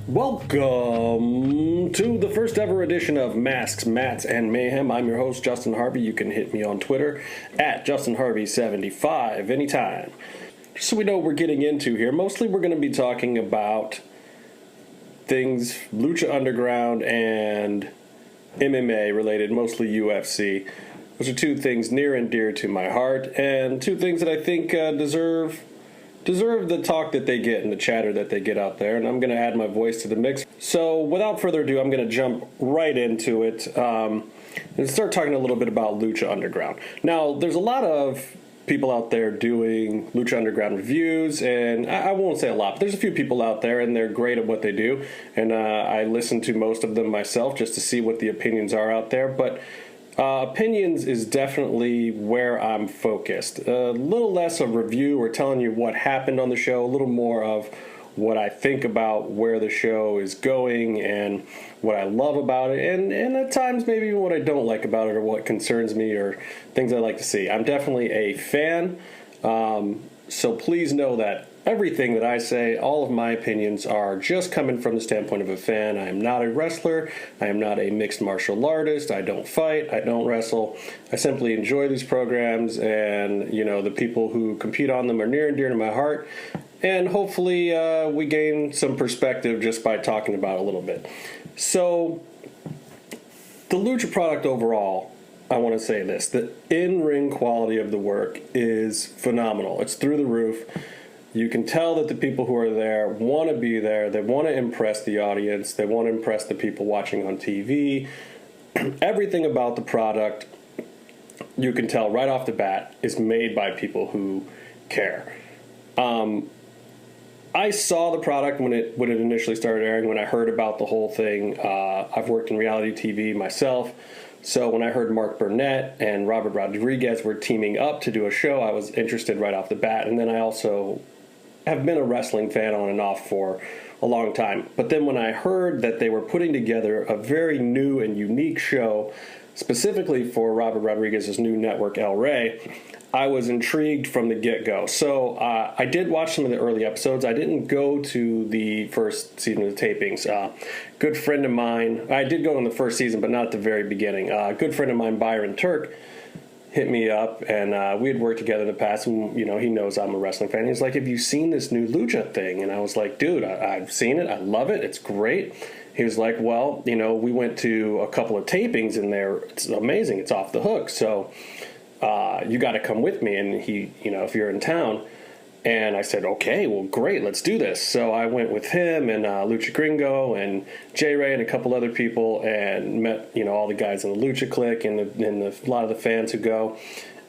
Welcome to the first ever edition of Masks, Mats, and Mayhem. I'm your host, Justin Harvey. You can hit me on Twitter at JustinHarvey75 anytime. Just so we know what we're getting into here, mostly we're going to be talking about things Lucha Underground and MMA related, mostly UFC. Those are two things near and dear to my heart, and two things that I think deserve the talk that they get and the chatter that they get out there, and I'm going to add my voice to the mix. So without further ado, I'm going to jump right into it and start talking a little bit about Lucha Underground. Now, there's a lot of people out there doing Lucha Underground reviews, and I won't say a lot, but there's a few people out there, and they're great at what they do, and I listen to most of them myself just to see what the opinions are out there, but opinions is definitely where I'm focused. A little less of review or telling you what happened on the show, a little more of what I think about where the show is going and what I love about it, and at times maybe what I don't like about it or what concerns me or things I like to see. I'm definitely a fan, so please know that everything that I say, all of my opinions are just coming from the standpoint of a fan. I am not a wrestler. I am not a mixed martial artist. I don't fight. I don't wrestle. I simply enjoy these programs, and the people who compete on them are near and dear to my heart. And hopefully we gain some perspective just by talking about it a little bit. So the Lucha product overall, I want to say this. The in-ring quality of the work is phenomenal. It's through the roof. You can tell that the people who are there want to be there. They want to impress the audience. They want to impress the people watching on TV. Everything about the product, you can tell right off the bat, is made by people who care. I saw the product when it initially started airing, when I heard about the whole thing. I've worked in reality TV myself. So when I heard Mark Burnett and Robert Rodriguez were teaming up to do a show, I was interested right off the bat. And then I also have been a wrestling fan on and off for a long time. But then when I heard that they were putting together a very new and unique show, specifically for Robert Rodriguez's new network, El Rey, I was intrigued from the get-go. So I did watch some of the early episodes. I didn't go to the first season of the tapings. Good friend of mine, I did go in the first season, but not at the very beginning. Good friend of mine, Byron Turk, hit me up, and we had worked together in the past, and he knows I'm a wrestling fan. He's like, have you seen this new Lucha thing? And I was like, dude, I've seen it. I love it. It's great. He was like, well, we went to a couple of tapings in there. It's amazing. It's off the hook. So you got to come with me. And he, if you're in town. And I said, okay, well, great, let's do this. So I went with him and Lucha Gringo and J-Ray and a couple other people and met, all the guys in the Lucha Clique and a lot of the fans who go.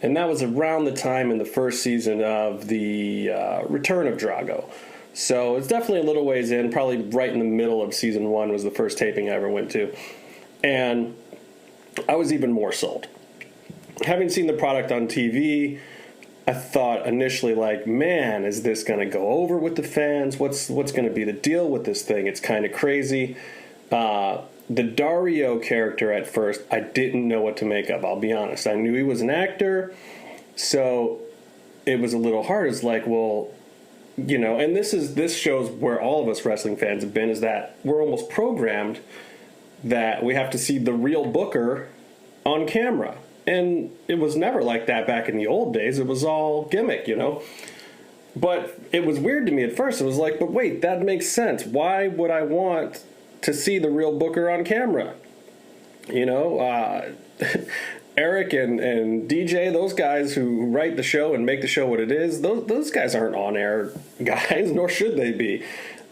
And that was around the time in the first season of the return of Drago. So it's definitely a little ways in, probably right in the middle of season 1 was the first taping I ever went to. And I was even more sold. Having seen the product on TV, I thought initially, man, is this going to go over with the fans? What's going to be the deal with this thing? It's kind of crazy. The Dario character at first, I didn't know what to make of, I'll be honest. I knew he was an actor, so it was a little hard. It's like, well, and this shows where all of us wrestling fans have been, is that we're almost programmed that we have to see the real booker on camera. And it was never like that back in the old days. It was all gimmick, But it was weird to me at first. It was like, but wait, that makes sense. Why would I want to see the real booker on camera? Eric and DJ, those guys who write the show and make the show what it is, those guys aren't on-air guys, nor should they be.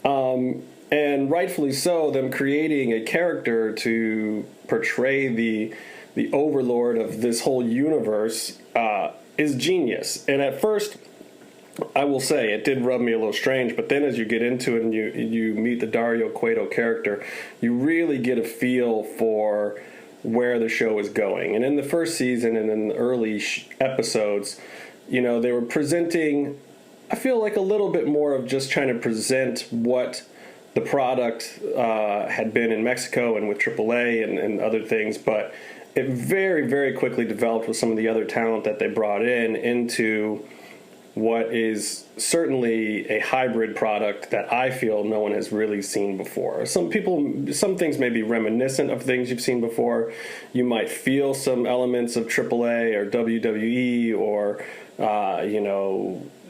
And rightfully so, them creating a character to portray the overlord of this whole universe is genius. And at first, I will say, it did rub me a little strange, but then as you get into it and you meet the Dario Cueto character, you really get a feel for where the show is going. And in the first season and in the early episodes, they were presenting, I feel like, a little bit more of just trying to present what the product had been in Mexico and with AAA and other things, but it very, very quickly developed with some of the other talent that they brought into what is certainly a hybrid product that I feel no one has really seen before. Some things may be reminiscent of things you've seen before. You might feel some elements of AAA or WWE or,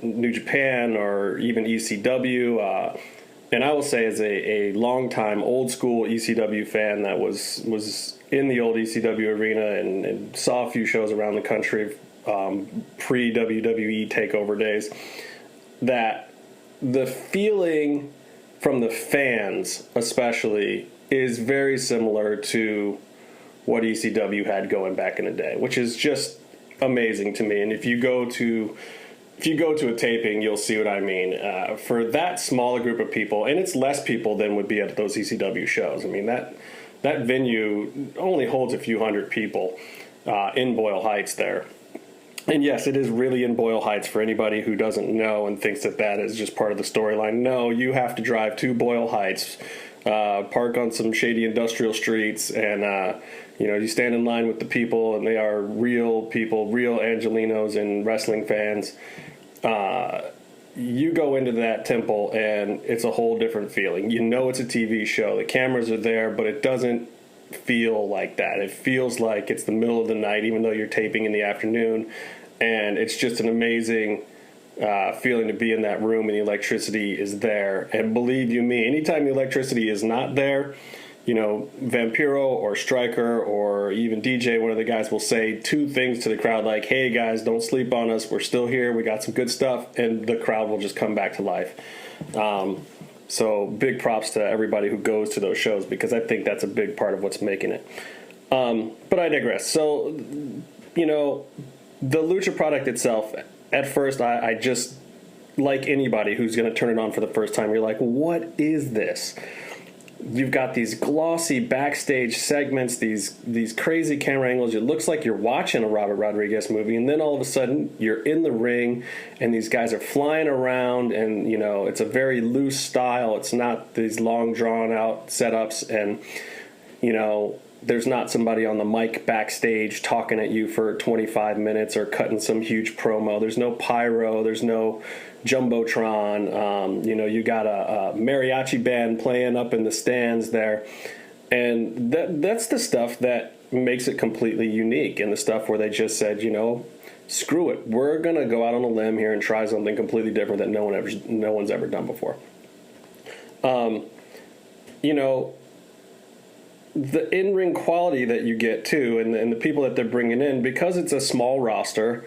New Japan or even ECW. And I will say, as a longtime old school ECW fan that was in the old ECW arena and saw a few shows around the country, pre-WWE takeover days, that the feeling from the fans especially is very similar to what ECW had going back in the day, which is just amazing to me. And if you go to a taping, you'll see what I mean. For that smaller group of people, and it's less people than would be at those ECW shows. I mean, that venue only holds a few hundred people in Boyle Heights there. And yes, it is really in Boyle Heights for anybody who doesn't know and thinks that is just part of the storyline. No, you have to drive to Boyle Heights, park on some shady industrial streets, and you stand in line with the people, and they are real people, real Angelinos and wrestling fans. You go into that temple, and it's a whole different feeling. You know it's a TV show. The cameras are there, but it doesn't feel like that. It feels like it's the middle of the night, even though you're taping in the afternoon, and it's just an amazing feeling to be in that room, and the electricity is there. And believe you me, anytime the electricity is not there, Vampiro or Stryker or even DJ, one of the guys, will say two things to the crowd like, "Hey guys, don't sleep on us, we're still here, we got some good stuff," and the crowd will just come back to life. So big props to everybody who goes to those shows, because I think that's a big part of what's making it. But I digress. So, the Lucha product itself, at first, I just, like anybody who's going to turn it on for the first time, you're like, what is this? You've got these glossy backstage segments, these crazy camera angles. It looks like you're watching a Robert Rodriguez movie, and then all of a sudden you're in the ring, and these guys are flying around, and it's a very loose style. It's not these long drawn out setups, and there's not somebody on the mic backstage talking at you for 25 minutes or cutting some huge promo. There's no pyro. There's no Jumbotron. You got a mariachi band playing up in the stands there. And that's the stuff that makes it completely unique, and the stuff where they just said, screw it. We're going to go out on a limb here and try something completely different that no one's ever done before. The in-ring quality that you get too, and the people that they're bringing in, because it's a small roster,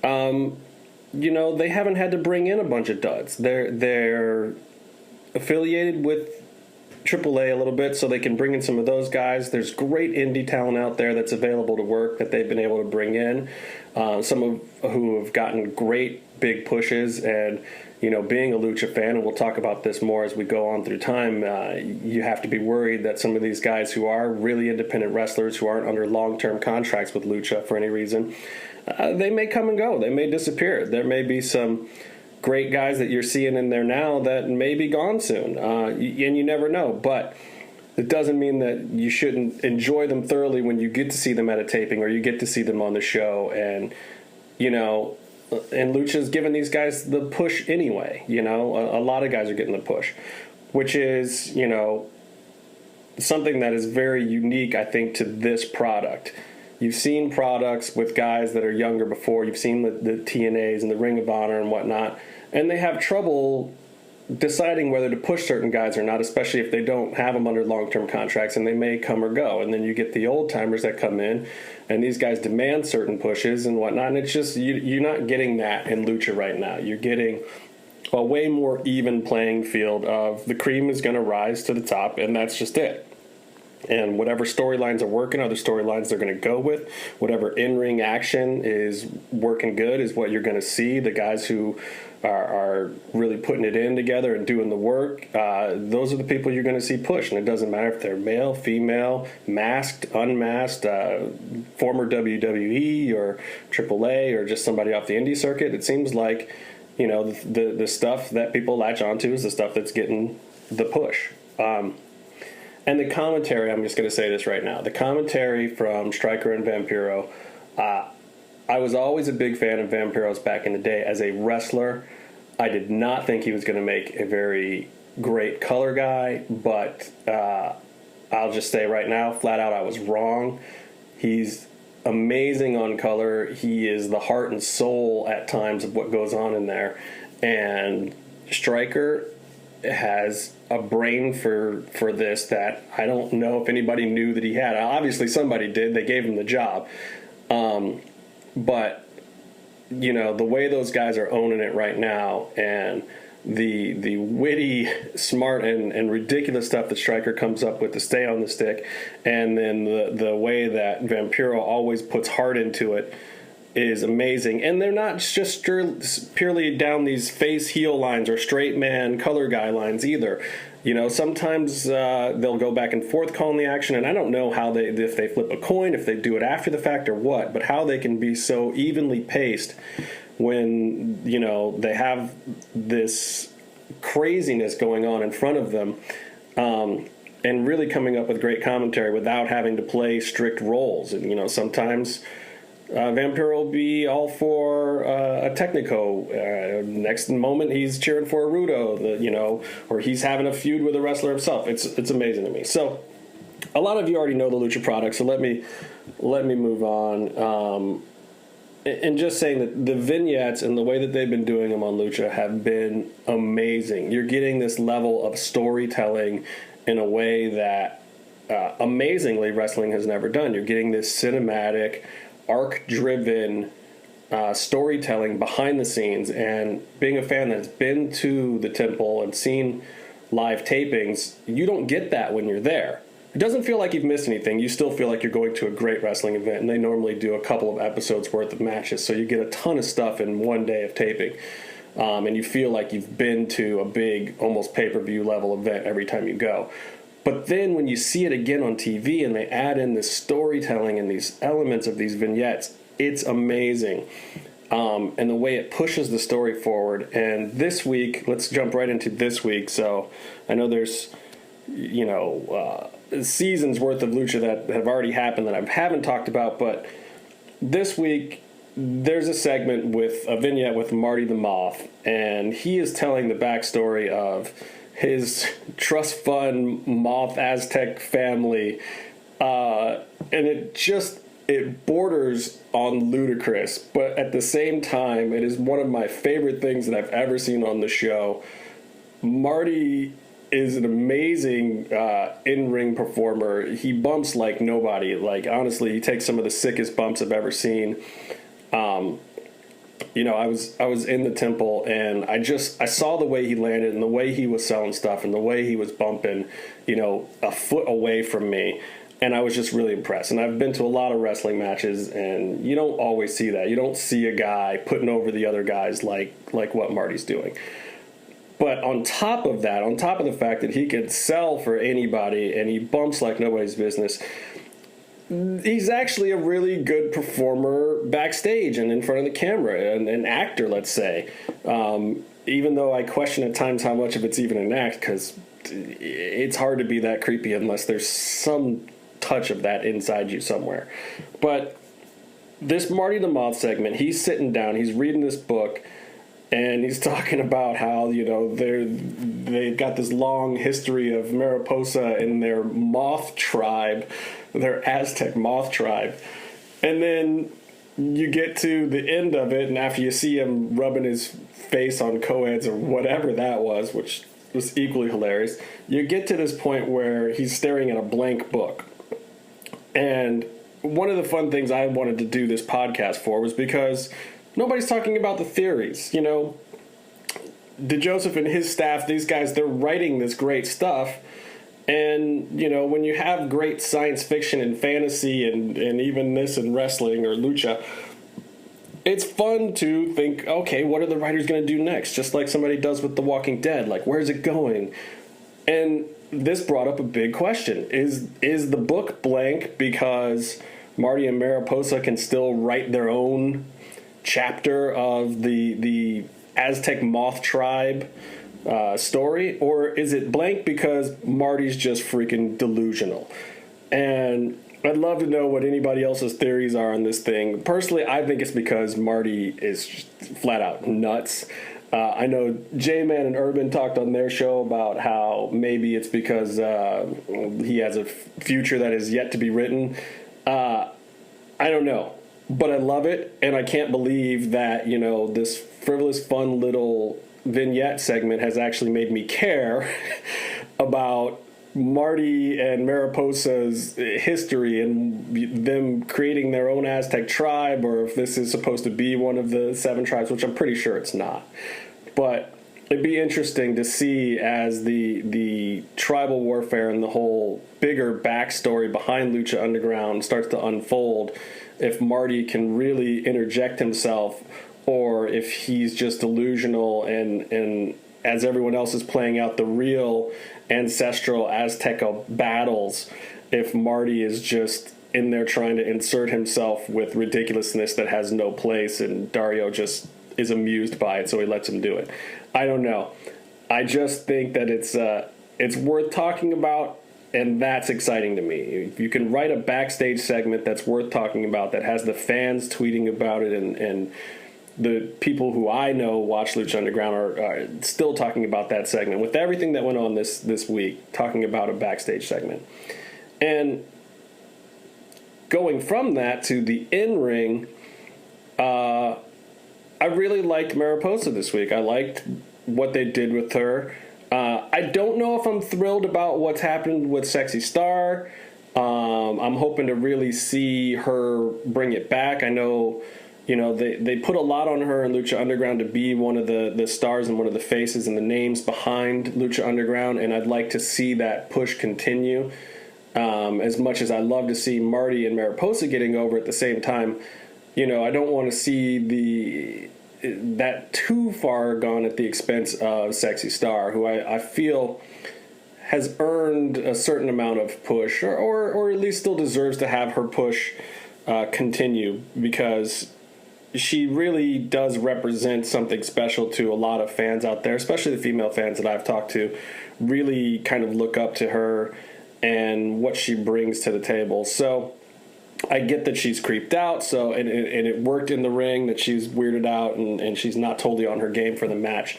they haven't had to bring in a bunch of duds. They're affiliated with AAA a little bit, so they can bring in some of those guys. There's great indie talent out there that's available to work that they've been able to bring in. Some of who have gotten great big pushes, and being a Lucha fan, and we'll talk about this more as we go on through time, you have to be worried that some of these guys who are really independent wrestlers, who aren't under long-term contracts with Lucha for any reason, they may come and go. They may disappear. There may be some great guys that you're seeing in there now that may be gone soon, and you never know. But it doesn't mean that you shouldn't enjoy them thoroughly when you get to see them at a taping or you get to see them on the show. And, and Lucha's giving these guys the push anyway. A lot of guys are getting the push, which is, something that is very unique, I think, to this product. You've seen products with guys that are younger before. You've seen the TNAs and the Ring of Honor and whatnot, and they have trouble deciding whether to push certain guys or not, especially if they don't have them under long-term contracts, and they may come or go. And then you get the old-timers that come in, and these guys demand certain pushes and whatnot, and it's just you're not getting that in Lucha right now. You're getting a way more even playing field of the cream is going to rise to the top, and that's just it. And whatever storylines are working are the storylines they're going to go with. Whatever in-ring action is working good is what you're going to see. The guys who are really putting it in together and doing the work, those are the people you're going to see push. And it doesn't matter if they're male, female, masked, unmasked, former WWE or AAA or just somebody off the indie circuit. It seems like, the stuff that people latch onto is the stuff that's getting the push. And the commentary, I'm just going to say this right now, the commentary from Stryker and Vampiro, I was always a big fan of Vampiros back in the day. As a wrestler, I did not think he was going to make a very great color guy, but I'll just say right now, flat out, I was wrong. He's amazing on color. He is the heart and soul at times of what goes on in there. And Stryker has a brain for this that I don't know if anybody knew that he had. Obviously, somebody did. They gave him the job. But, you know, the way those guys are owning it right now, and the witty, smart, and ridiculous stuff that Stryker comes up with to stay on the stick, and then the way that Vampiro always puts heart into it is amazing. And they're not just purely down these face heel lines or straight man color guy lines either. You know, sometimes they'll go back and forth calling the action, and I don't know how if they flip a coin, if they do it after the fact or what, but how they can be so evenly paced when, you know, they have this craziness going on in front of them, and really coming up with great commentary without having to play strict roles. And, you know, sometimes Vampiro will be all for a Technico. Next moment, he's cheering for a Rudo, you know, or he's having a feud with a wrestler himself. It's amazing to me. So, a lot of you already know the Lucha product, so let me move on. And just saying that the vignettes and the way that they've been doing them on Lucha have been amazing. You're getting this level of storytelling in a way that, amazingly, wrestling has never done. You're getting this cinematic, arc-driven storytelling behind the scenes. And being a fan that's been to the temple and seen live tapings, you don't get that when you're there. It doesn't feel like you've missed anything. You still feel like you're going to a great wrestling event, and they normally do a couple of episodes worth of matches, so you get a ton of stuff in one day of taping, and you feel like you've been to a big, almost pay-per-view level event every time you go. But then when you see it again on TV and they add in this storytelling and these elements of these vignettes, it's amazing. And the way it pushes the story forward. And this week, let's jump right into this week. So I know there's, you know, seasons worth of Lucha that have already happened that I haven't talked about, but this week there's a segment with a vignette with Marty the Moth, and he is telling the backstory of his trust fund Moth Aztec family, and it borders on ludicrous, but at the same time it is one of my favorite things that I've ever seen on the show. Marty is an amazing in-ring performer. He bumps like nobody. Like, honestly, he takes some of the sickest bumps I've ever seen. You know, I was in the temple, and I saw the way he landed and the way he was selling stuff and the way he was bumping, you know, a foot away from me, and I was just really impressed. And I've been to a lot of wrestling matches, and you don't always see that. You don't see a guy putting over the other guys like what Marty's doing. But on top of that, on top of the fact that he could sell for anybody and he bumps like nobody's business, he's actually a really good performer backstage and in front of the camera, an actor, let's say. Even though I question at times how much of it's even an act, because it's hard to be that creepy unless there's some touch of that inside you somewhere. But this Marty the Moth segment, he's sitting down, he's reading this book, and he's talking about how, you know, they've got this long history of Mariposa and their moth tribe, their Aztec moth tribe. And then you get to the end of it, and after you see him rubbing his face on co-eds or whatever that was, which was equally hilarious, you get to this point where he's staring at a blank book. And one of the fun things I wanted to do this podcast for was because nobody's talking about the theories. You know, DeJoseph and his staff, these guys, they're writing this great stuff. And, you know, when you have great science fiction and fantasy and even this in wrestling or lucha, it's fun to think, okay, what are the writers going to do next? Just like somebody does with The Walking Dead. Like, where's it going? And this brought up a big question. Is the book blank because Marty and Mariposa can still write their own chapter of the Aztec Moth tribe story, or is it blank because Marty's just freaking delusional? And I'd love to know what anybody else's theories are on this thing. Personally, I think it's because Marty is flat out nuts. I know J-Man and Urban talked on their show about how maybe it's because he has a future that is yet to be written. I don't know, but I love it, and I can't believe that, this frivolous, fun little vignette segment has actually made me care about Marty and Mariposa's history and them creating their own Aztec tribe, or if this is supposed to be one of the 7 tribes, which I'm pretty sure it's not. But it'd be interesting to see as the tribal warfare and the whole bigger backstory behind Lucha Underground starts to unfold, if Marty can really interject himself, or if he's just delusional and as everyone else is playing out the real ancestral Azteca battles, if Marty is just in there trying to insert himself with ridiculousness that has no place, and Dario just is amused by it, so he lets him do it. I don't know. I just think that it's worth talking about, and that's exciting to me. If you can write a backstage segment that's worth talking about, that has the fans tweeting about it, and the people who I know watch Lucha Underground are still talking about that segment, with everything that went on this week, talking about a backstage segment. And going from that to the in-ring, I really liked Mariposa this week. I liked what they did with her. I don't know if I'm thrilled about what's happened with Sexy Star. I'm hoping to really see her bring it back. I know, they put a lot on her in Lucha Underground to be one of the stars and one of the faces and the names behind Lucha Underground, and I'd like to see that push continue. As much as I love to see Marty and Mariposa getting over at the same time, I don't want to see that too far gone at the expense of Sexy Star, who I feel has earned a certain amount of push, or at least still deserves to have her push continue, because she really does represent something special to a lot of fans out there, especially the female fans that I've talked to, really kind of look up to her and what she brings to the table. So I get that she's creeped out, and it worked in the ring, that she's weirded out and she's not totally on her game for the match.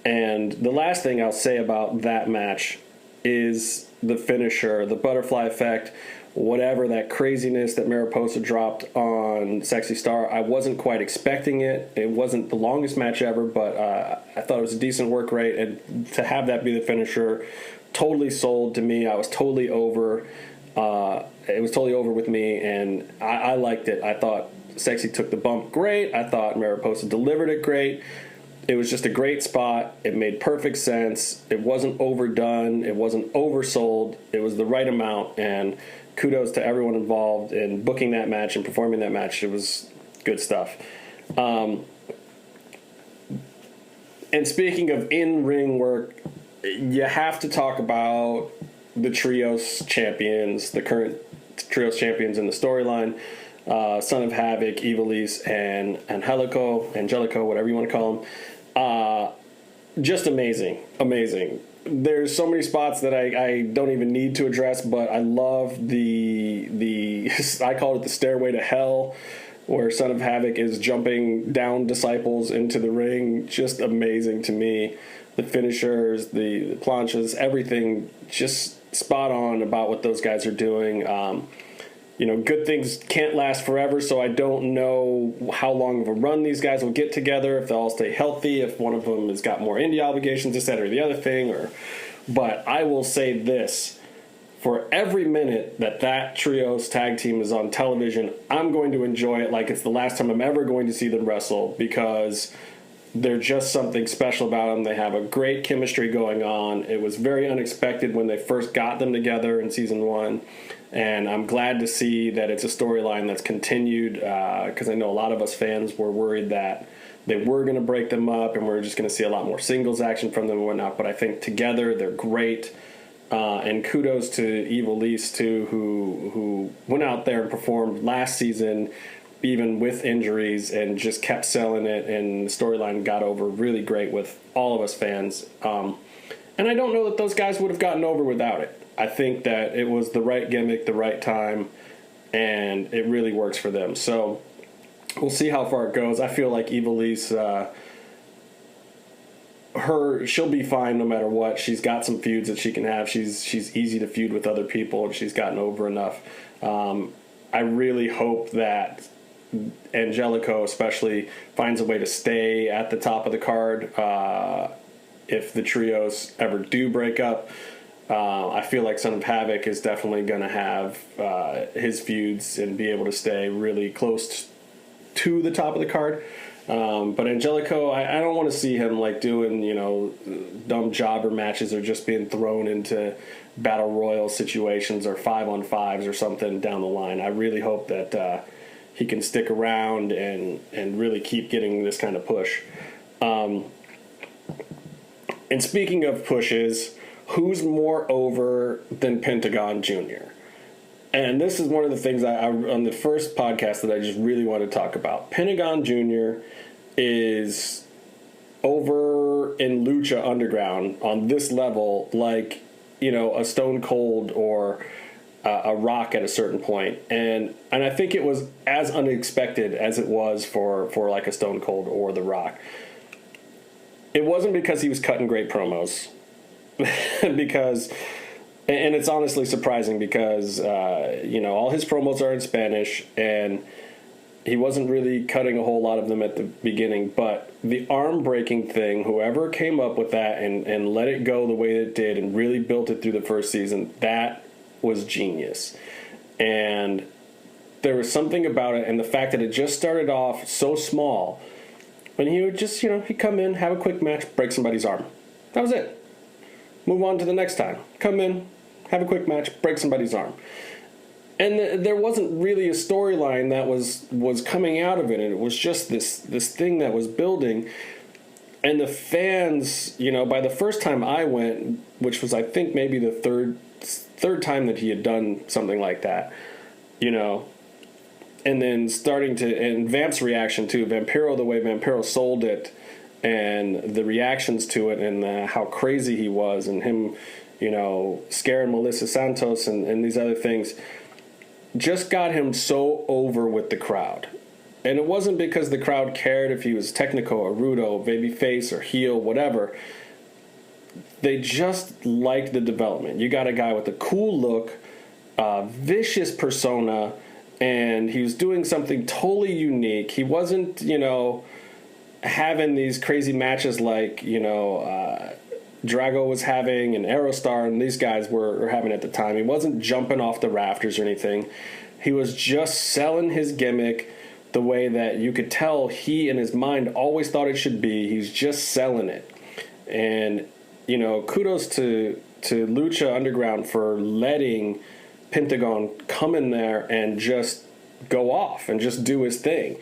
And the last thing I'll say about that match is the finisher, the butterfly effect, whatever that craziness that Mariposa dropped on Sexy Star. I wasn't quite expecting it. It wasn't the longest match ever, but I thought it was a decent work rate, and to have that be the finisher totally sold to me. I was totally over. It was totally over with me, and I liked it. I thought Sexy took the bump great. I thought Mariposa delivered it great. It was just a great spot. It made perfect sense. It wasn't overdone. It wasn't oversold. It was the right amount, and kudos to everyone involved in booking that match and performing that match. It was good stuff. And speaking of in-ring work, you have to talk about the Trios champions, the current Trios champions in the storyline, Son of Havoc, Ivelisse, and Angelico, whatever you want to call them. Just amazing. There's so many spots that I don't even need to address, but I love the I call it the stairway to hell, where Son of Havoc is jumping down disciples into the ring. Just amazing to me. The finishers, the planchas, everything just spot on about what those guys are doing. Good things can't last forever, so I don't know how long of a run these guys will get together, if they'll all stay healthy, if one of them has got more indie obligations, this, that, or the other thing. But I will say this. For every minute that Trios tag team is on television, I'm going to enjoy it like it's the last time I'm ever going to see them wrestle, because they're just something special about them. They have a great chemistry going on. It was very unexpected when they first got them together in season 1. And I'm glad to see that it's a storyline that's continued, because I know a lot of us fans were worried that they were going to break them up and we're just going to see a lot more singles action from them and whatnot. But I think together they're great. And kudos to Ivelisse, too, who went out there and performed last season, even with injuries, and just kept selling it. And the storyline got over really great with all of us fans. And I don't know that those guys would have gotten over without it. I think that it was the right gimmick, the right time, and it really works for them. So we'll see how far it goes. I feel like Ivelisse, she'll be fine no matter what. She's got some feuds that she can have. She's easy to feud with other people, and she's gotten over enough. I really hope that Angelico especially finds a way to stay at the top of the card if the trios ever do break up. I feel like Son of Havoc is definitely going to have his feuds and be able to stay really close to the top of the card. But Angelico, I don't want to see him like doing, dumb jobber matches or just being thrown into battle royal situations or 5-on-5s or something down the line. I really hope that he can stick around and really keep getting this kind of push. And speaking of pushes, who's more over than Pentagon Jr.? And this is one of the things I on the first podcast that I just really want to talk about. Pentagon Jr. is over in Lucha Underground on this level, like, a Stone Cold or a Rock at a certain point. And I think it was as unexpected as it was for like a Stone Cold or The Rock. It wasn't because he was cutting great promos. And it's honestly surprising because, all his promos are in Spanish, and he wasn't really cutting a whole lot of them at the beginning. But the arm-breaking thing, whoever came up with that and let it go the way it did and really built it through the first season, that was genius. And there was something about it, and the fact that it just started off so small, when he would just, he'd come in, have a quick match, break somebody's arm. That was it. Move on to the next time. Come in, have a quick match, break somebody's arm. And there wasn't really a storyline that was coming out of it. And it was just this thing that was building. And the fans, by the first time I went, which was I think maybe the third time that he had done something like that, and then and Vamp's reaction too, Vampiro, the way Vampiro sold it, and the reactions to it, and how crazy he was, and him, scaring Melissa Santos and these other things, just got him so over with the crowd. And it wasn't because the crowd cared if he was Technico or Rudo, babyface or heel, whatever. They just liked the development. You got a guy with a cool look, vicious persona, and he was doing something totally unique. He wasn't, having these crazy matches like, Drago was having and Aerostar and these guys were having at the time. He wasn't jumping off the rafters or anything. He was just selling his gimmick the way that you could tell he in his mind always thought it should be. He's just selling it. And, kudos to Lucha Underground for letting Pentagon come in there and just go off and just do his thing.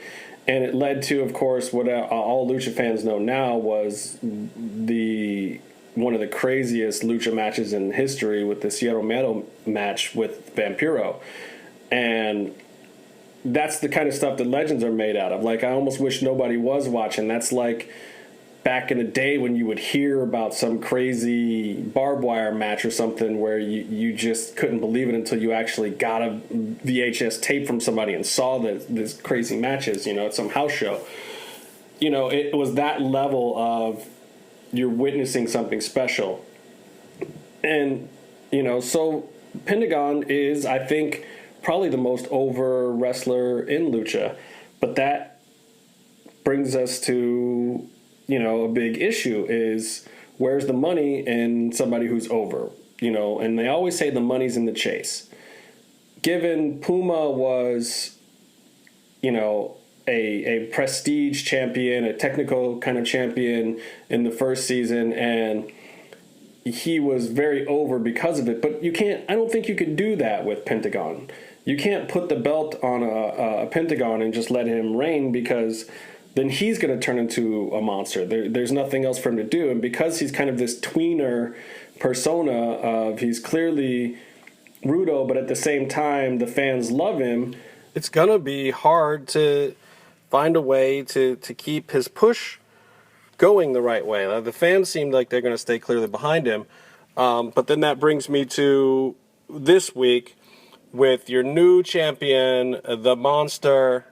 And it led to, of course, what all Lucha fans know now was one of the craziest Lucha matches in history with the Sierra Romero match with Vampiro. And that's the kind of stuff that legends are made out of. Like, I almost wish nobody was watching. That's like back in the day when you would hear about some crazy barbed wire match or something where you just couldn't believe it until you actually got a VHS tape from somebody and saw these crazy matches, at some house show. It was that level of you're witnessing something special. And, so Pentagon is, I think, probably the most over wrestler in Lucha. But that brings us to, a big issue is where's the money in somebody who's over? And they always say the money's in the chase. Given Puma was, a prestige champion, a technical kind of champion in the first season, and he was very over because of it. But I don't think you could do that with Pentagon. You can't put the belt on a Pentagon and just let him reign, because then he's going to turn into a monster. There's nothing else for him to do. And because he's kind of this tweener persona of he's clearly Rudo, but at the same time the fans love him, it's going to be hard to find a way to keep his push going the right way. Now, the fans seem like they're going to stay clearly behind him. But then that brings me to this week, with your new champion, the monster,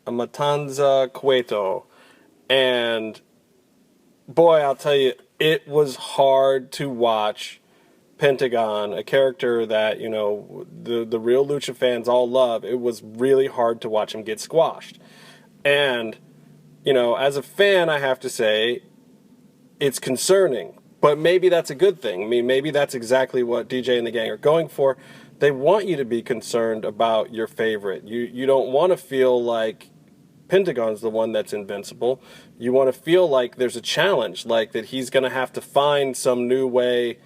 Matanza Cueto. And boy, I'll tell you, it was hard to watch Pentagon, a character that, the real Lucha fans all love. It was really hard to watch him get squashed. And, as a fan, I have to say, it's concerning. But maybe that's a good thing. I mean, maybe that's exactly what DJ and the gang are going for. They want you to be concerned about your favorite. You don't want to feel like Pentagon's the one that's invincible. You want to feel like there's a challenge, like that he's going to have to find some new way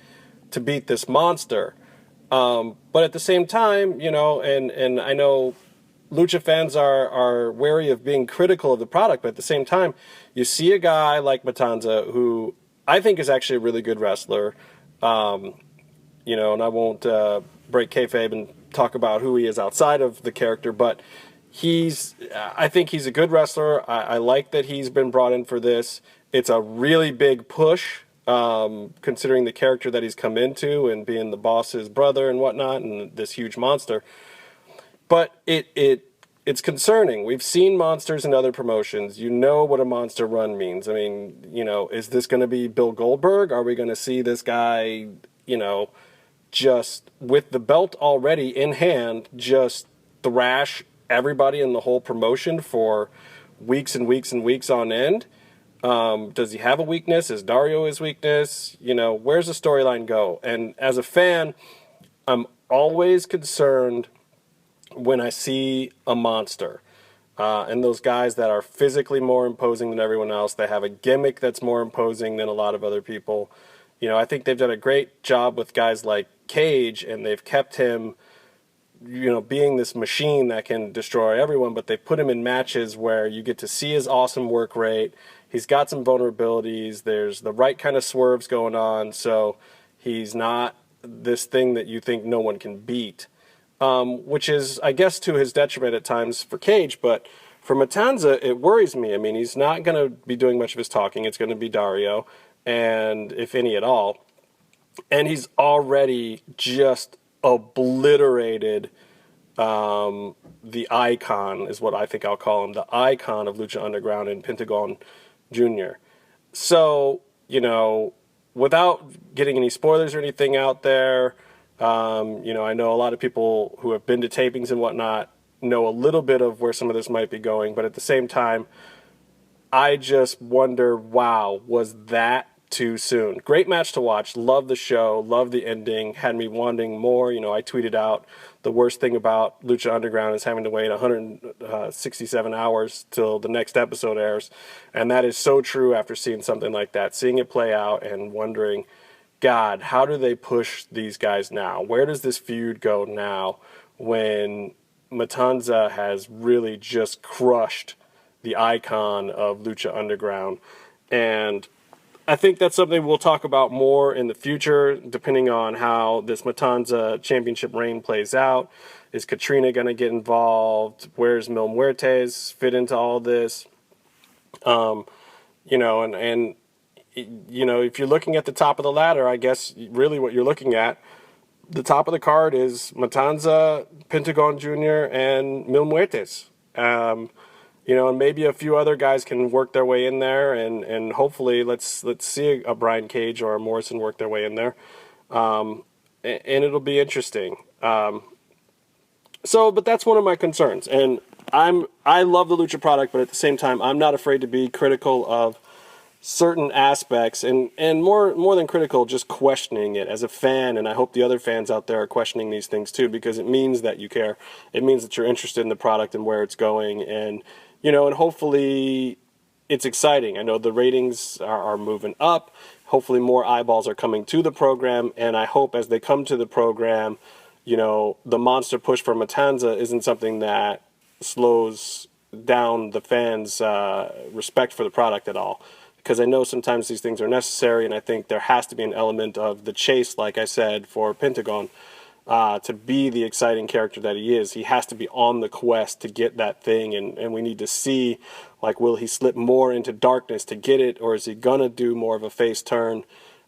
to beat this monster. But at the same time, and I know Lucha fans are wary of being critical of the product, but at the same time, you see a guy like Matanza, who I think is actually a really good wrestler, and I won't break kayfabe and talk about who he is outside of the character, but I think he's a good wrestler. I like that he's been brought in for this. It's a really big push, considering the character that he's come into and being the boss's brother and whatnot, and this huge monster. But it's concerning. We've seen monsters in other promotions. You know what a monster run means. I mean, is this going to be Bill Goldberg? Are we going to see this guy, just with the belt already in hand, just thrash everybody in the whole promotion for weeks and weeks and weeks on end? Does he have a weakness? Is Dario his weakness? Where's the storyline go? And as a fan, I'm always concerned when I see a monster. And those guys that are physically more imposing than everyone else, they have a gimmick that's more imposing than a lot of other people. I think they've done a great job with guys like Cage, and they've kept him, being this machine that can destroy everyone, but they put him in matches where you get to see his awesome work rate. He's got some vulnerabilities. There's the right kind of swerves going on, so he's not this thing that you think no one can beat. Which is, I guess, to his detriment at times for Cage, but for Matanza, it worries me. I mean, he's not going to be doing much of his talking. It's going to be Dario, and if any at all. And he's already just obliterated the icon, is what I think I'll call him, the icon of Lucha Underground and Pentagon Jr. So, without getting any spoilers or anything out there, I know a lot of people who have been to tapings and whatnot know a little bit of where some of this might be going, but at the same time, I just wonder, wow, was that too soon? Great match to watch. Love the show. Love the ending. Had me wanting more. I tweeted out the worst thing about Lucha Underground is having to wait 167 hours till the next episode airs. And that is so true after seeing something like that. Seeing it play out and wondering, God, how do they push these guys now? Where does this feud go now when Matanza has really just crushed the icon of Lucha Underground? And I think that's something we'll talk about more in the future, depending on how this Matanza championship reign plays out. Is Katrina going to get involved? Where's Mil Muertes fit into all this? If you're looking at the top of the ladder, I guess really what you're looking at, the top of the card is Matanza, Pentagon Jr., and Mil Muertes. And maybe a few other guys can work their way in there, and hopefully let's see a Brian Cage or a Morrison work their way in there, and it'll be interesting. But that's one of my concerns, and I love the Lucha product, but at the same time, I'm not afraid to be critical of certain aspects, and more than critical, just questioning it as a fan. And I hope the other fans out there are questioning these things too, because it means that you care. It means that you're interested in the product and where it's going, and hopefully it's exciting. I know the ratings are moving up. Hopefully more eyeballs are coming to the program, and I hope as they come to the program, the monster push for Matanza isn't something that slows down the fans' respect for the product at all. Because I know sometimes these things are necessary, and I think there has to be an element of the chase, like I said, for Pentagon, to be the exciting character that he is. He has to be on the quest to get that thing, and we need to see, will he slip more into darkness to get it, or is he going to do more of a face turn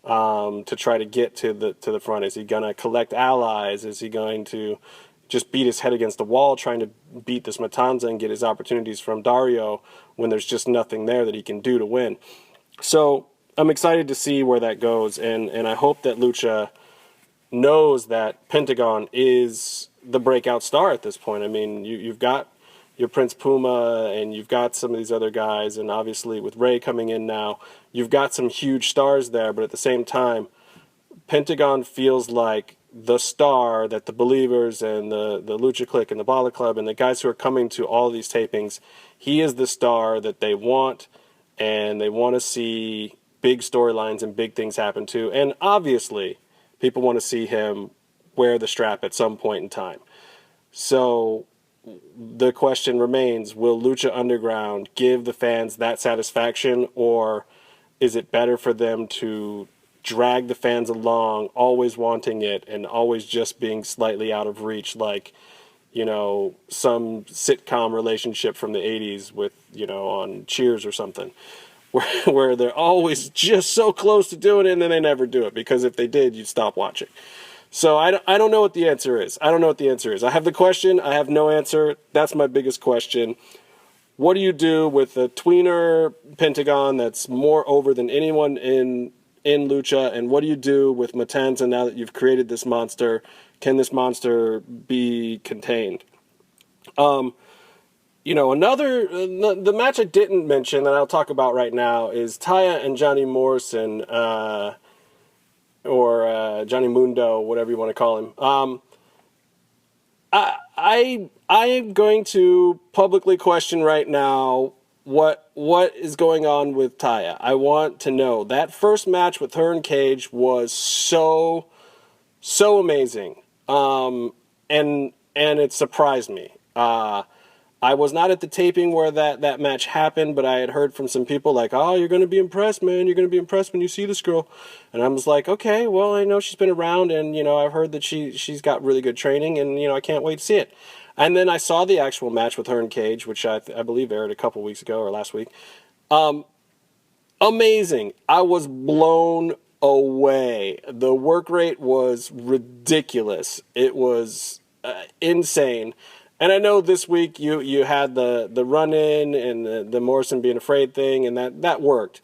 to try to get to the front? Is he going to collect allies? Is he going to just beat his head against the wall trying to beat this Matanza and get his opportunities from Dario when there's just nothing there that he can do to win. So I'm excited to see where that goes, and I hope that Lucha knows that Pentagon is the breakout star at this point. I mean, you've got your Prince Puma, and you've got some of these other guys, and obviously with Ray coming in now, you've got some huge stars there, but at the same time, Pentagon feels like the star that the Believers and the Lucha Clique and the Bala Club and the guys who are coming to all these tapings, he is the star that they want, and they want to see big storylines and big things happen to. And obviously, people want to see him wear the strap at some point in time. So the question remains, will Lucha Underground give the fans that satisfaction, or is it better for them to drag the fans along, always wanting it and always just being slightly out of reach, like, you know, some sitcom relationship from the 80s with, you know, on Cheers or something, where they're always just so close to doing it and then they never do it, because if they did, you'd stop watching. So I don't know what the answer is. I don't know what the answer is. I have the question. I have no answer. That's my biggest question. What do you do with a tweener Pentagon that's more over than anyone in Lucha? And what do you do with Matanza now that you've created this monster? Can this monster be contained? You know, the match I didn't mention that I'll talk about right now is Taya and Johnny Morrison, or Johnny Mundo, whatever you want to call him. I am going to publicly question right now what is going on with Taya. I want to know. That first match with her and Cage was so amazing, and it surprised me. I was not at the taping where that match happened, but I had heard from some people like, oh, you're going to be impressed, man. You're going to be impressed when you see this girl. And I was like, okay, well, I know she's been around, and, you know, I've heard that she's got really good training, and, you know, I can't wait to see it. And then I saw the actual match with her and Cage, which I believe aired a couple weeks ago or last week. Amazing. I was blown away. The work rate was ridiculous. It was insane. And I know this week you had the run-in and the Morrison being afraid thing, and that worked.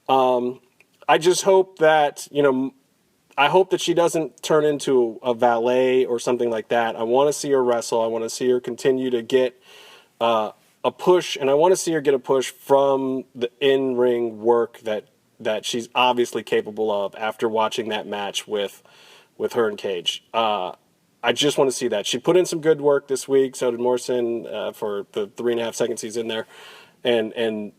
I just hope that, you know, I hope that she doesn't turn into a valet or something like that. I want to see her wrestle. I want to see her continue to get a push, and I want to see her get a push from the in-ring work that she's obviously capable of after watching that match with her and Cage. I just want to see that. She put in some good work this week. So did Morrison for the 3.5 seconds he's in there. And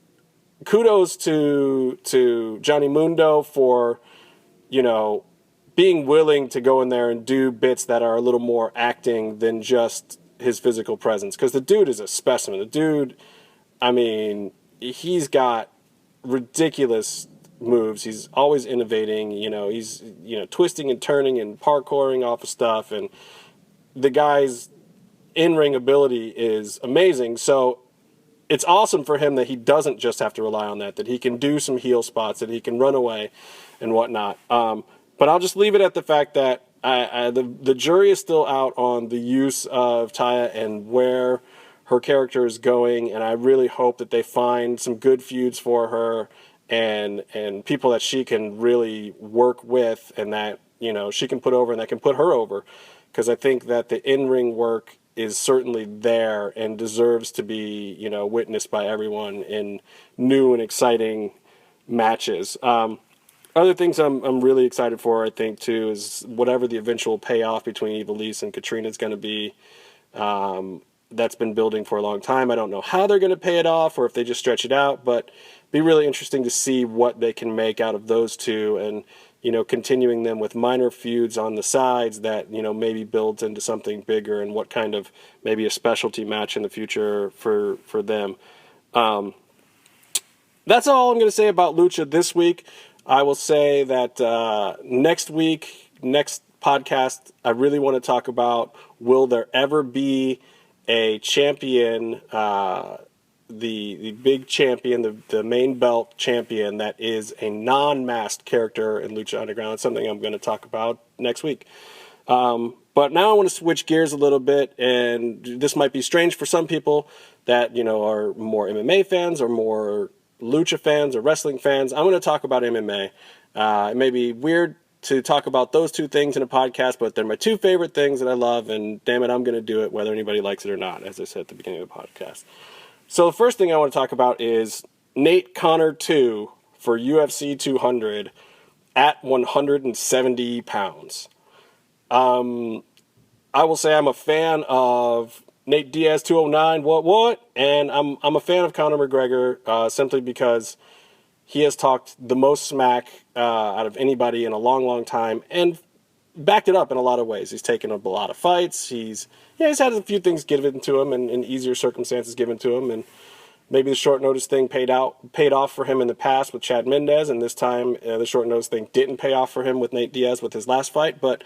kudos to Johnny Mundo for, you know, being willing to go in there and do bits that are a little more acting than just his physical presence. Because the dude is a specimen. The dude, I mean, he's got ridiculous moves. He's always innovating. You know, he's, you know, twisting and turning and parkouring off of stuff, and the guy's in-ring ability is amazing. So it's awesome for him that he doesn't just have to rely on that he can do some heel spots, that he can run away and whatnot. But I'll just leave it at the fact that the jury is still out on the use of Taya and where her character is going, and I really hope that they find some good feuds for her and people that she can really work with, and that, you know, she can put over and that can put her over, because I think that the in-ring work is certainly there and deserves to be, you know, witnessed by everyone in new and exciting matches. Other things I'm really excited for, I think, too, is whatever the eventual payoff between Ivelisse and Katrina is going to be. That's been building for a long time. I don't know how they're going to pay it off or if they just stretch it out, but be really interesting to see what they can make out of those two, and, you know, continuing them with minor feuds on the sides that, you know, maybe builds into something bigger, and what kind of maybe a specialty match in the future for them. That's all I'm going to say about Lucha this week. I will say that next podcast, I really want to talk about, will there ever be a champion, the big champion, the main belt champion that is a non-masked character in Lucha Underground? It's something I'm going to talk about next week. But But now I want to switch gears a little bit, and this might be strange for some people that, are more MMA fans or more lucha fans or wrestling fans. I'm going to talk about MMA. It may be weird to talk about those two things in a podcast, but they're my two favorite things that I love, and damn it, I'm going to do it whether anybody likes it or not, as I said at the beginning of the podcast. So the first thing I want to talk about is Nate Connor 2 for UFC 200 at 170 pounds. I will say I'm a fan of Nate Diaz 209, and I'm a fan of Conor McGregor simply because he has talked the most smack out of anybody in a long, long time, and backed it up in a lot of ways. He's taken up a lot of fights. He's had a few things given to him and easier circumstances given to him, and maybe the short notice thing paid off for him in the past with Chad Mendez, and this time the short notice thing didn't pay off for him with Nate Diaz with his last fight. But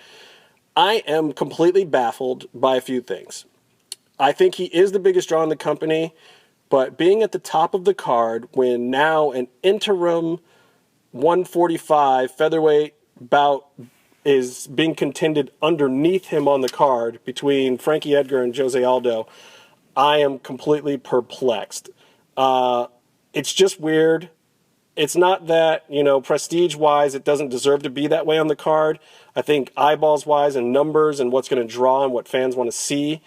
I am completely baffled by a few things. I think he is the biggest draw in the company, but being at the top of the card when now an interim 145 featherweight bout is being contended underneath him on the card between Frankie Edgar and Jose Aldo, I am completely perplexed. It's just weird. It's not that, prestige-wise, it doesn't deserve to be that way on the card. I think eyeballs-wise and numbers and what's going to draw and what fans want to see,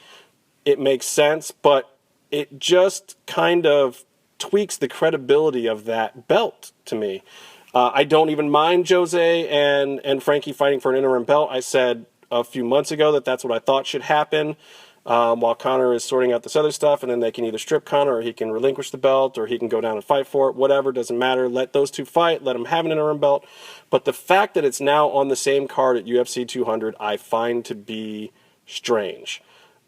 it makes sense. But it just kind of tweaks the credibility of that belt to me. I don't even mind Jose and Frankie fighting for an interim belt. I said a few months ago that that's what I thought should happen. While Conor is sorting out this other stuff, and then they can either strip Conor, or he can relinquish the belt, or he can go down and fight for it, whatever, doesn't matter. Let those two fight, let them have an interim belt. But the fact that it's now on the same card at UFC 200, I find to be strange.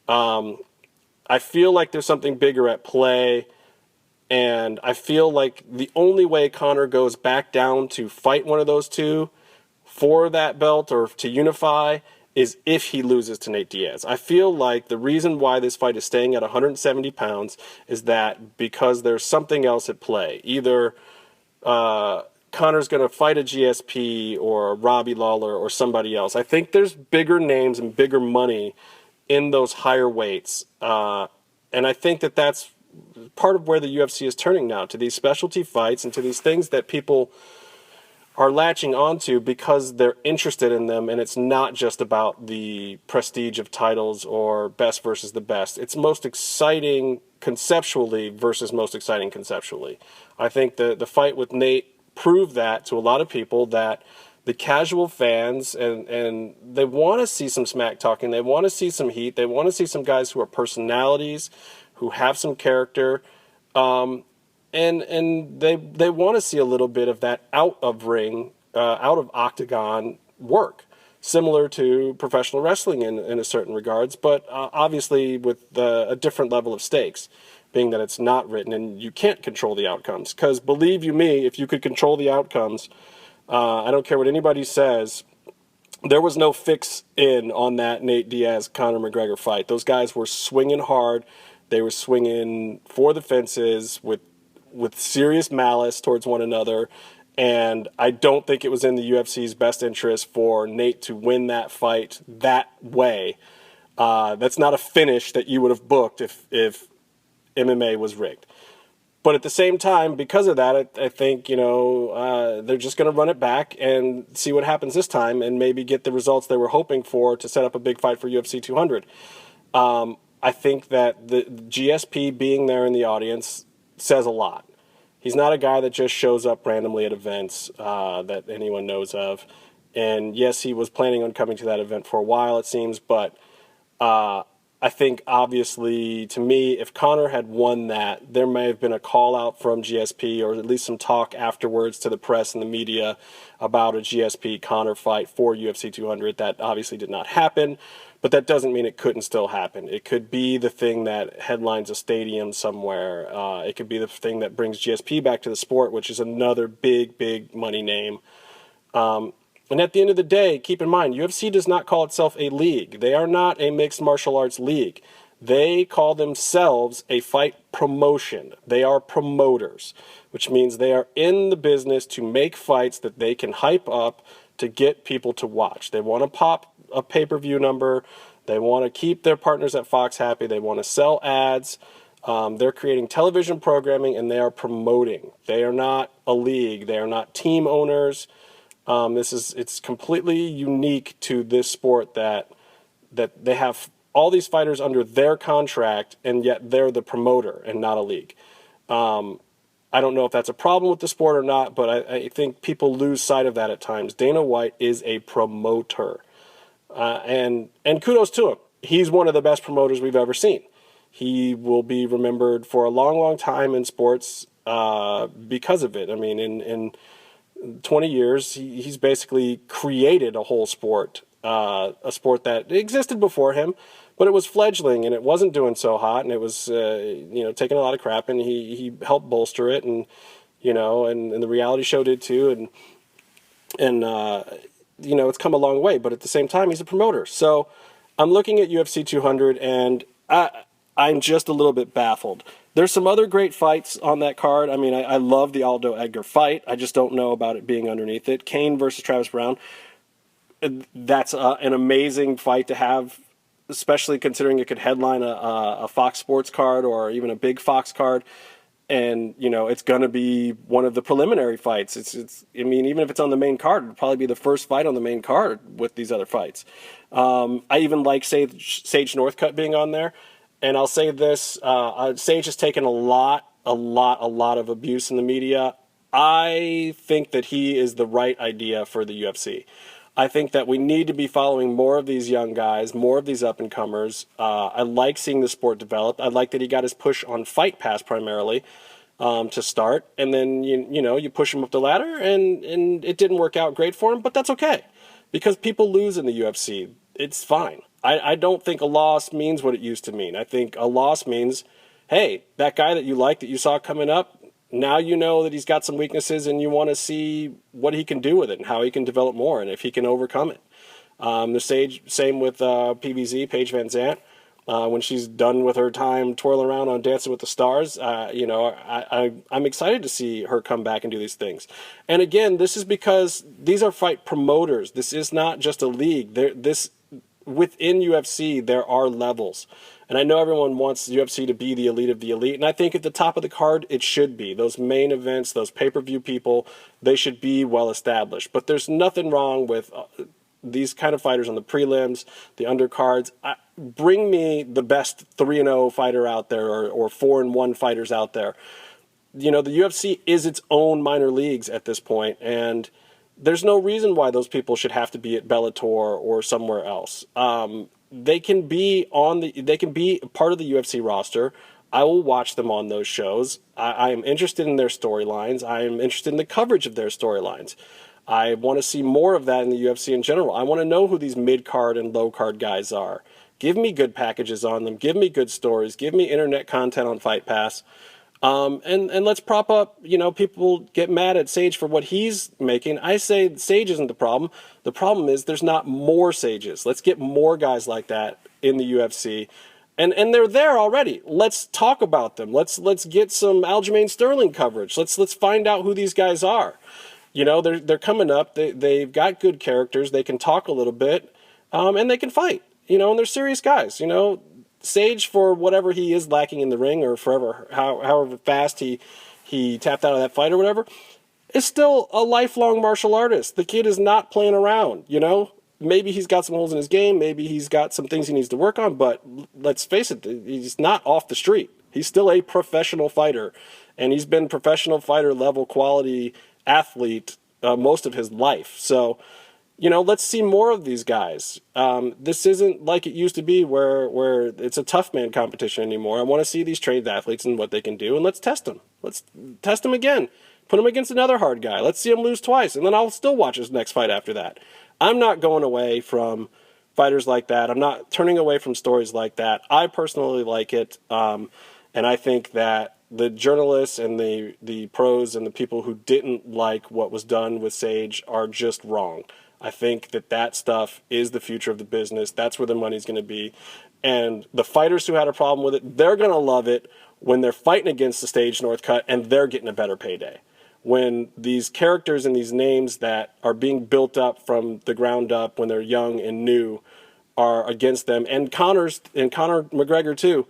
I feel like there's something bigger at play, and I feel like the only way Conor goes back down to fight one of those two for that belt or to unify is if he loses to Nate Diaz. I feel like the reason why this fight is staying at 170 pounds is that because there's something else at play. Either Conor's going to fight a GSP or Robbie Lawler or somebody else. I think there's bigger names and bigger money in those higher weights. And I think that that's part of where the UFC is turning now, to these specialty fights and to these things that people are latching onto because they're interested in them, and it's not just about the prestige of titles or best versus the best. It's most exciting conceptually versus most exciting conceptually. I think the fight with Nate proved that to a lot of people, that the casual fans, and they want to see some smack talking, they want to see some heat, they want to see some guys who are personalities, who have some character, and they want to see a little bit of that out of ring, out of octagon work, similar to professional wrestling in a certain regards, but obviously with a different level of stakes, being that it's not written and you can't control the outcomes. Because believe you me, if you could control the outcomes, I don't care what anybody says, there was no fix in on that Nate Diaz Conor McGregor fight. Those guys were swinging hard. They were swinging for the fences with serious malice towards one another, and I don't think it was in the UFC's best interest for Nate to win that fight that way. That's not a finish that you would have booked if MMA was rigged. But at the same time, because of that, I think, they're just going to run it back and see what happens this time and maybe get the results they were hoping for to set up a big fight for UFC 200. I think that the GSP being there in the audience says a lot. He's not a guy that just shows up randomly at events that anyone knows of. And yes, he was planning on coming to that event for a while, it seems, but I think obviously, to me, if Conor had won that, there may have been a call out from GSP, or at least some talk afterwards to the press and the media about a GSP Conor fight for UFC 200. That obviously did not happen, but that doesn't mean it couldn't still happen. It could be the thing that headlines a stadium somewhere. It could be the thing that brings GSP back to the sport, which is another big, big money name. And at the end of the day, keep in mind, UFC does not call itself a league. They are not a mixed martial arts league. They call themselves a fight promotion. They are promoters, which means they are in the business to make fights that they can hype up to get people to watch. They want to pop a pay-per-view number. They want to keep their partners at Fox happy. They want to sell ads. They're creating television programming, and they are promoting. They are not a league. They are not team owners. It's completely unique to this sport that they have all these fighters under their contract, and yet they're the promoter and not a league. I don't know if that's a problem with the sport or not, but I think people lose sight of that at times. Dana White is a promoter. And kudos to him. He's one of the best promoters we've ever seen. He will be remembered for a long, long time in sports because of it. I mean, in 20 years, he's basically created a whole sport, a sport that existed before him, but it was fledgling and it wasn't doing so hot, and it was taking a lot of crap, and he helped bolster it, and and the reality show did too, and it's come a long way, but at the same time, he's a promoter. So I'm looking at UFC 200, and I'm just a little bit baffled. There's some other great fights on that card. I mean, I love the Aldo Edgar fight. I just don't know about it being underneath it. Kane versus Travis Brown. That's an amazing fight to have, especially considering it could headline a Fox Sports card or even a big Fox card. And, it's going to be one of the preliminary fights. Even if it's on the main card, it'll probably be the first fight on the main card with these other fights. I even like Sage Northcutt being on there. And I'll say this, Sage has taken a lot of abuse in the media. I think that he is the right idea for the UFC. I think that we need to be following more of these young guys, more of these up-and-comers. I like seeing the sport develop. I like that he got his push on Fight Pass primarily to start. And then, you push him up the ladder, and it didn't work out great for him, but that's okay. Because people lose in the UFC. It's fine. I don't think a loss means what it used to mean. I think a loss means, hey, that guy that you like, that you saw coming up, now you know that he's got some weaknesses and you want to see what he can do with it and how he can develop more and if he can overcome it. Same with PVZ, Paige Van Zandt. When she's done with her time twirling around on Dancing with the Stars, I'm excited to see her come back and do these things. And again, this is because these are fight promoters. This is not just a league. Within UFC, there are levels. And I know everyone wants UFC to be the elite of the elite, and I think at the top of the card, it should be. Those main events, those pay-per-view people, they should be well-established. But there's nothing wrong with these kind of fighters on the prelims, the undercards. Bring me the best 3-0 fighter out there or 4-1 fighters out there. The UFC is its own minor leagues at this point, and there's no reason why those people should have to be at Bellator or somewhere else. They can be part of the UFC roster. I will watch them on those shows. I am interested in their storylines. I am interested in the coverage of their storylines. I want to see more of that in the UFC in general. I want to know who these mid-card and low-card guys are. Give me good packages on them. Give me good stories. Give me internet content on Fight Pass. And let's prop up, people get mad at Sage for what he's making. I say Sage isn't the problem. The problem is there's not more Sages. Let's get more guys like that in the UFC. And they're there already. Let's talk about them. Let's get some Aljamain Sterling coverage. Let's find out who these guys are. They're coming up. They've got good characters. They can talk a little bit, and they can fight. And they're serious guys. Sage, for whatever he is lacking in the ring, or however fast he tapped out of that fight or whatever, is still a lifelong martial artist. The kid is not playing around, Maybe he's got some holes in his game. Maybe he's got some things he needs to work on. But let's face it, he's not off the street. He's still a professional fighter. And he's been professional fighter level quality athlete most of his life. So, let's see more of these guys. This isn't like it used to be where it's a tough man competition anymore. I want to see these trained athletes and what they can do, and let's test them. Let's test them again. Put him against another hard guy. Let's see him lose twice, and then I'll still watch his next fight after that. I'm not going away from fighters like that. I'm not turning away from stories like that. I personally like it, and I think that the journalists and the pros and the people who didn't like what was done with Sage are just wrong. I think that stuff is the future of the business. That's where the money's going to be. And the fighters who had a problem with it, they're going to love it when they're fighting against the Sage Northcutt and they're getting a better payday. when these characters and these names that are being built up from the ground up when they're young and new are against them, and Conor McGregor too.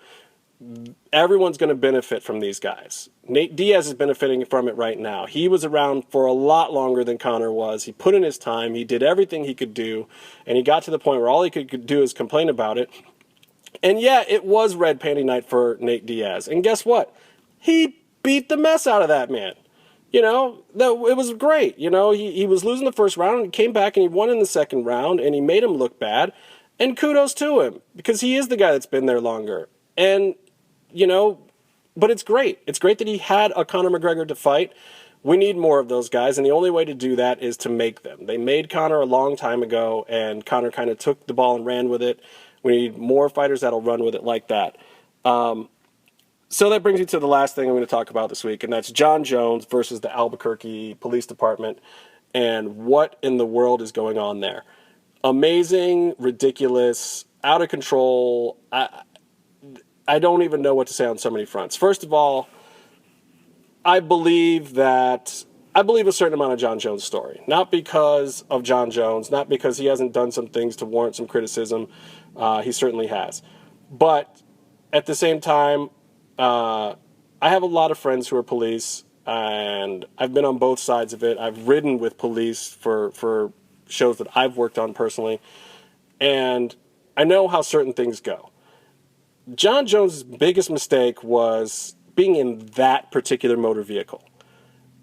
Everyone's going to benefit from these guys. Nate Diaz is benefiting from it right now. He was around for a lot longer than Conor was. He put in his time. He did everything he could do, and he got to the point where all he could do is complain about it. And yeah, it was red panty night for Nate Diaz. And guess what? He beat the mess out of that man. You know, it was great. You know, he was losing the first round, and he came back and he won in the second round, and he made him look bad. And kudos to him, because he is the guy that's been there longer. And, you know, but it's great. It's great that he had a Conor McGregor to fight. We need more of those guys, and the only way to do that is to make them. They made Conor a long time ago, and Conor kind of took the ball and ran with it. We need more fighters that'll run with it like that. So that brings me to the last thing I'm going to talk about this week, and that's Jon Jones versus the Albuquerque Police Department, and what in the world is going on there. Amazing, ridiculous, out of control. I don't even know what to say on so many fronts. First of all, I believe a certain amount of Jon Jones' story. Not because of Jon Jones, not because he hasn't done some things to warrant some criticism. He certainly has. But at the same time, I have a lot of friends who are police, and I've been on both sides of it. I've ridden with police for shows that I've worked on personally, and I know how certain things go. Jon Jones' biggest mistake was being in that particular motor vehicle.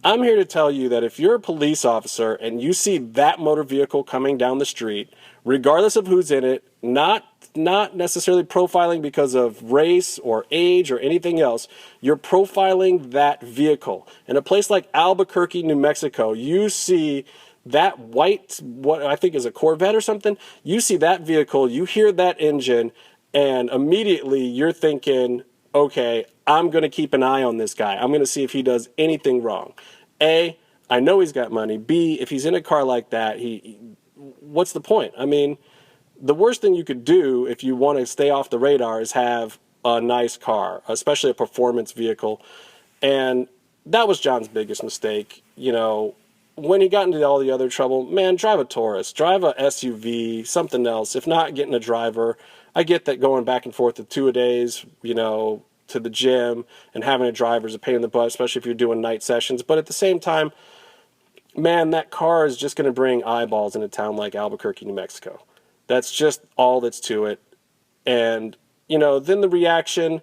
I'm here to tell you that if you're a police officer and you see that motor vehicle coming down the street, regardless of who's in it, not necessarily profiling because of race or age or anything else, you're profiling that vehicle. In a place like Albuquerque, New Mexico, you see that white, what I think is a Corvette or something, you see that vehicle, you hear that engine, and immediately you're thinking, okay, I'm going to keep an eye on this guy. I'm going to see if he does anything wrong. A, I know he's got money. B, if he's in a car like that, what's the point? I mean, the worst thing you could do if you want to stay off the radar is have a nice car, especially a performance vehicle. And that was Jon's biggest mistake. You know, when he got into all the other trouble, man, drive a Taurus, drive a SUV, something else. If not, getting a driver. I get that going back and forth to 2-a-days, you know, to the gym and having a driver is a pain in the butt, especially if you're doing night sessions. But at the same time, man, that car is just going to bring eyeballs in a town like Albuquerque, New Mexico. That's just all that's to it. And, you know, then the reaction,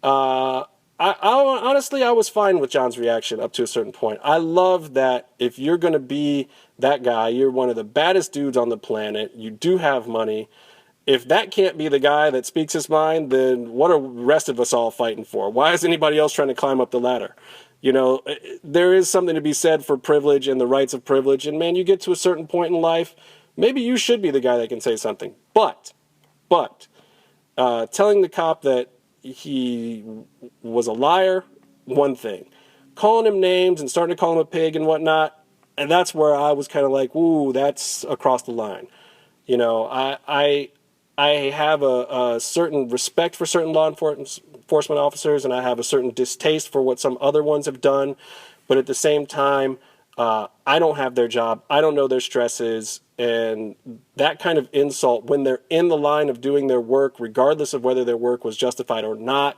I honestly, I was fine with Jon's reaction up to a certain point. I love that if you're going to be that guy, you're one of the baddest dudes on the planet, you do have money. If that can't be the guy that speaks his mind, then what are the rest of us all fighting for? Why is anybody else trying to climb up the ladder? You know, there is something to be said for privilege and the rights of privilege. And man, you get to a certain point in life, maybe you should be the guy that can say something. But telling the cop that he was a liar, one thing. Calling him names and starting to call him a pig and whatnot, and that's where I was kind of like, ooh, that's across the line. You know, I have a certain respect for certain law enforcement officers, and I have a certain distaste for what some other ones have done. But at the same time, I don't have their job. I don't know their stresses. And that kind of insult, when they're in the line of doing their work, regardless of whether their work was justified or not,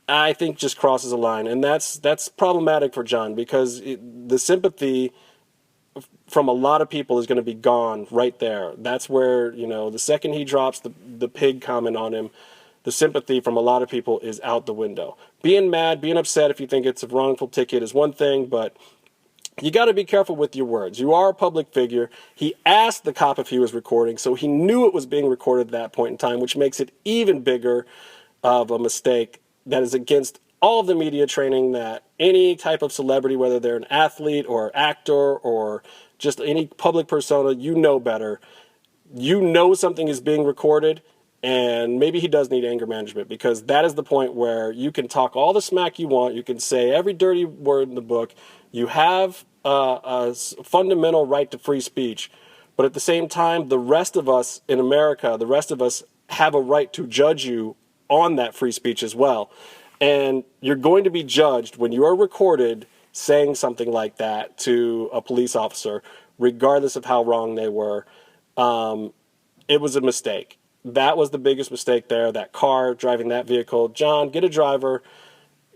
I think just crosses a line. And that's problematic for Jon, because the sympathy from a lot of people is going to be gone right there. That's where, you know, the second he drops the pig comment on him, the sympathy from a lot of people is out the window. Being mad, being upset if you think it's a wrongful ticket is one thing, but you got to be careful with your words. You are a public figure. He asked the cop if he was recording, so he knew it was being recorded at that point in time, which makes it even bigger of a mistake that is against all of the media training that any type of celebrity, whether they're an athlete or actor or just any public persona, you know better. You know something is being recorded, and maybe he does need anger management, because that is the point where you can talk all the smack you want. You can say every dirty word in the book. You have a fundamental right to free speech. But at the same time, the rest of us in America, the rest of us have a right to judge you on that free speech as well. And you're going to be judged when you are recorded saying something like that to a police officer, regardless of how wrong they were. It was a mistake. That was the biggest mistake there. That car, driving that vehicle. John, get a driver,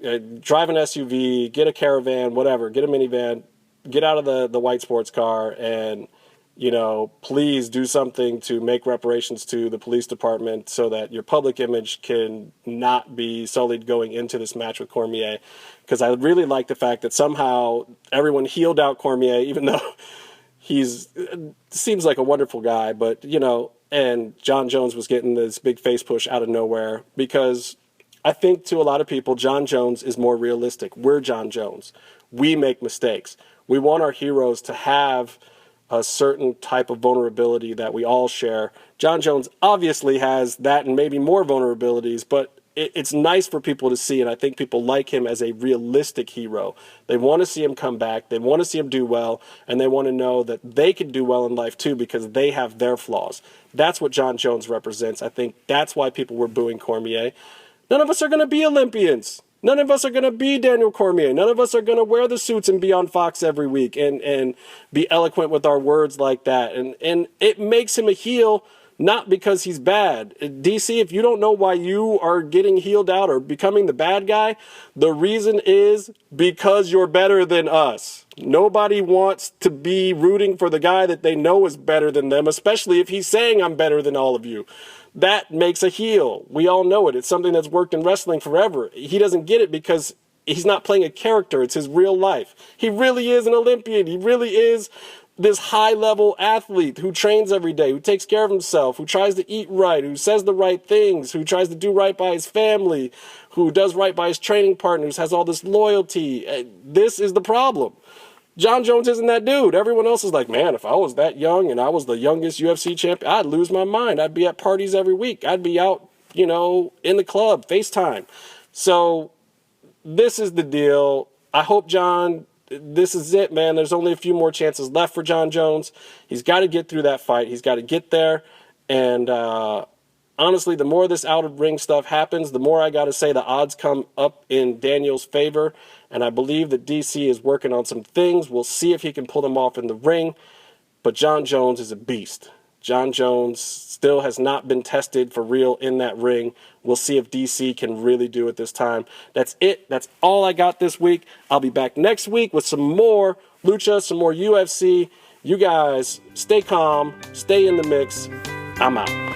drive an SUV, get a caravan, whatever, get a minivan, get out of the white sports car, and, please do something to make reparations to the police department so that your public image can not be sullied going into this match with Cormier. Because I really like the fact that somehow everyone healed out Cormier, even though seems like a wonderful guy, but, and Jon Jones was getting this big face push out of nowhere, because I think to a lot of people, Jon Jones is more realistic. We're Jon Jones. We make mistakes. We want our heroes to have a certain type of vulnerability that we all share. Jon Jones obviously has that and maybe more vulnerabilities, but it's nice for people to see, and I think people like him as a realistic hero. They want to see him come back, they want to see him do well, and they want to know that they can do well in life too because they have their flaws. That's what Jon Jones represents. I think that's why people were booing Cormier. None of us are going to be Olympians. None of us are going to be Daniel Cormier. None of us are going to wear the suits and be on Fox every week and be eloquent with our words like that. And it makes him a heel, not because he's bad. DC, if you don't know why you are getting healed out or becoming the bad guy, the reason is because you're better than us. Nobody wants to be rooting for the guy that they know is better than them, especially if he's saying I'm better than all of you. That makes a heel. We all know it. It's something that's worked in wrestling forever. He doesn't get it because he's not playing a character. It's his real life. He really is an Olympian. He really is this high-level athlete who trains every day, who takes care of himself, who tries to eat right, who says the right things, who tries to do right by his family, who does right by his training partners, has all this loyalty. This is the problem. Jon Jones isn't that dude. Everyone else is like, man, if I was that young and I was the youngest UFC champion, I'd lose my mind. I'd be at parties every week. I'd be out, in the club, FaceTime. So this is the deal. I hope, John, this is it, man. There's only a few more chances left for Jon Jones. He's got to get through that fight. He's got to get there. And honestly, the more this out-of-ring stuff happens, the more I got to say the odds come up in Daniel's favor. And I believe that DC is working on some things. We'll see if he can pull them off in the ring. But Jon Jones is a beast. Jon Jones still has not been tested for real in that ring. We'll see if DC can really do it this time. That's it. That's all I got this week. I'll be back next week with some more Lucha, some more UFC. You guys stay calm, stay in the mix. I'm out.